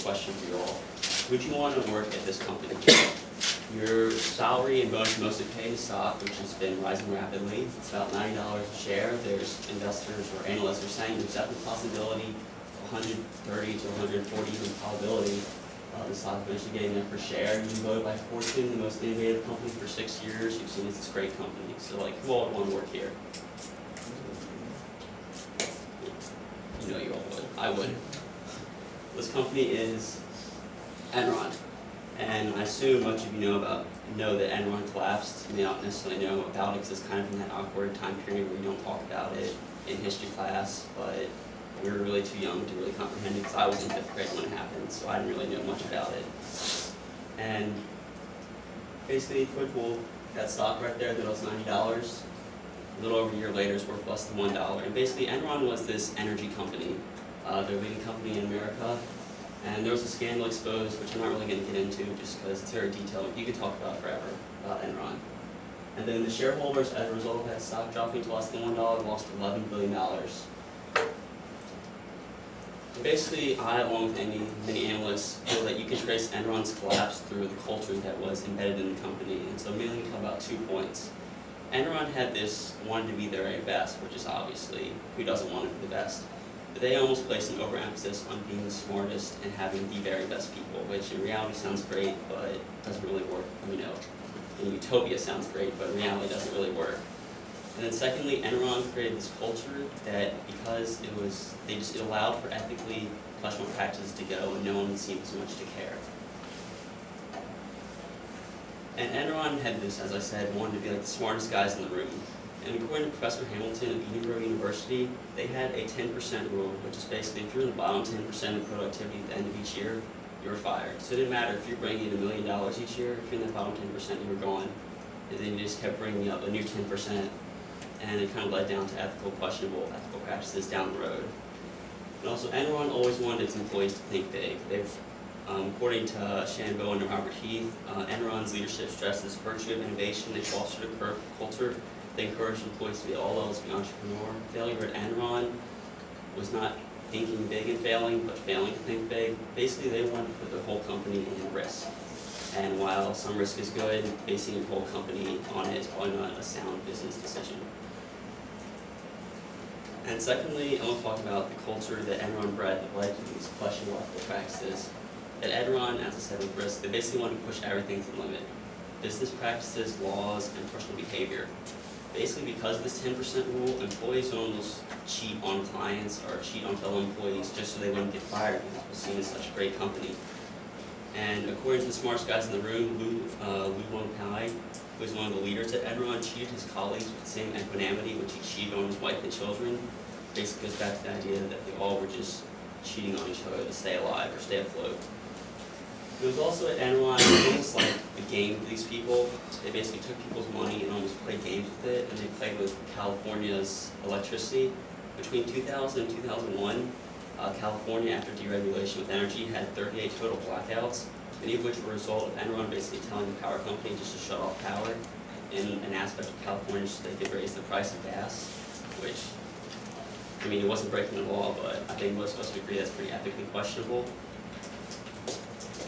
question for you all. Would you want to work at this company? Your salary and bonus mostly paid in stock, which has been rising rapidly. It's about $90 a share. There's investors or analysts are saying there's definitely a possibility, 130 to 140 even probability the stock eventually getting up per share. You've been voted by Fortune the most innovative company for 6 years. You've seen it's this great company. So like, who all would want to work here? You know you all would. I would. This company is Enron. And I assume much of you know that Enron collapsed. You may not necessarily know about it because it's kind of in that awkward time period where you don't talk about it in history class, but we were really too young to really comprehend it because I was in 5th grade when it happened, so I didn't really know much about it. And basically, quick pool, that stock right there that was $90, a little over a year later is worth less than $1. And basically, Enron was this energy company. They're a leading company in America. And there was a scandal exposed, which I'm not really going to get into just because it's very detailed. You could talk about forever, about Enron. And then the shareholders, as a result of that stock dropping to less than $1, lost $11 billion. And basically, I, along with many analysts, feel that you can trace Enron's collapse through the culture that was embedded in the company. And so mainly talk about 2 points. Enron had this, wanted to be their very best, which is obviously, who doesn't want to be the best? But they almost placed an overemphasis on being the smartest and having the very best people, which in reality sounds great, but doesn't really work. In utopia sounds great, but in reality doesn't really work. And then secondly, Enron created this culture that because it allowed for ethically professional practices to go and no one seemed so much to care. And Enron had this, as I said, wanted to be like the smartest guys in the room. And according to Professor Hamilton of Edinburgh University, they had a 10% rule, which is basically if you're in the bottom 10% of productivity at the end of each year, you were fired. So it didn't matter if you're bringing in $1 million each year, if you're in that bottom 10%, you were gone. And then you just kept bringing up a new 10%, and it kind of led down to questionable ethical practices down the road. And also, Enron always wanted its employees to think big. According to Shannon Bowen and Robert Heath, Enron's leadership stresses virtue of innovation. They fostered a culture. They encouraged employees to be at all levels to be entrepreneur. Failure at Enron was not thinking big and failing, but failing to think big. Basically, they wanted to put their whole company in risk. And while some risk is good, basing your whole company on it is probably not a sound business decision. And secondly, I want to talk about the culture that Enron bred that led to these questionable ethical practices. At Enron, as I said with risk, they basically wanted to push everything to the limit. Business practices, laws, and personal behavior. Basically, because of this 10% rule, employees don't almost cheat on clients or cheat on fellow employees just so they wouldn't get fired because it was seen as such a great company. And according to the smartest guys in the room, Lou Wong-Pai, who was one of the leaders at Enron, treated his colleagues with the same equanimity which he cheated on his wife and children. Basically goes back to the idea that they all were just cheating on each other to stay alive or stay afloat. It was also at Enron, almost like the game for these people. They basically took people's money and almost played games with it, and they played with California's electricity. Between 2000 and 2001, California, after deregulation with energy, had 38 total blackouts, many of which were a result of Enron basically telling the power company just to shut off power in an aspect of California so they could raise the price of gas, which, I mean, it wasn't breaking the law, but I think most of us would agree that's pretty ethically questionable.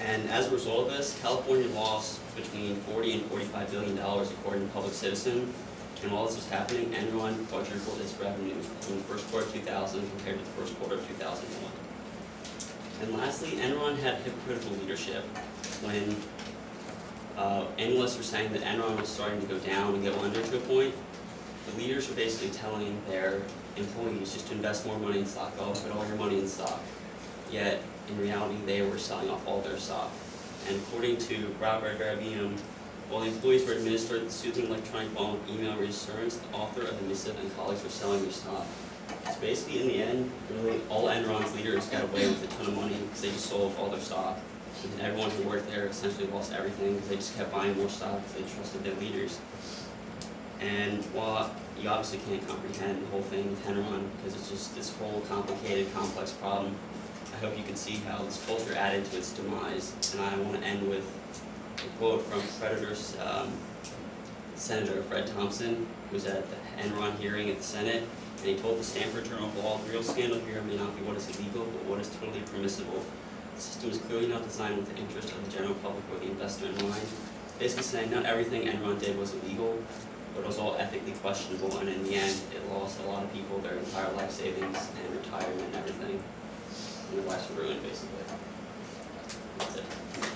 And as a result of this, California lost between $40 and $45 billion according to Public Citizen. And while this was happening, Enron quadrupled its revenue in the first quarter of 2000 compared to the first quarter of 2001. And lastly, Enron had hypocritical leadership. When analysts were saying that Enron was starting to go down and go under to a point, the leaders were basically telling their employees just to invest more money in stock. Oh, put all your money in stock. Yet, in reality, they were selling off all their stock. And according to Robert Garabino, while the employees were administered the soothing electronic bomb of email reassurance, the author of the missive and colleagues were selling their stock. So basically, in the end, really, all Enron's leaders got away with a ton of money because they just sold all their stock. And everyone who worked there essentially lost everything because they just kept buying more stock because they trusted their leaders. And while you obviously can't comprehend the whole thing with Enron because it's just this whole complicated, complex problem, I hope you can see how this culture added to its demise. And I want to end with a quote from Predator's Senator Fred Thompson, who was at the Enron hearing at the Senate, and he told the Stanford Journal of Law, the real scandal here may not be what is illegal, but what is totally permissible. The system is clearly not designed with the interest of the general public or the investor in mind. Basically saying not everything Enron did was illegal, but it was all ethically questionable, and in the end, it lost a lot of people their entire life savings and retirement and everything. And their lives were ruined, basically. That's it.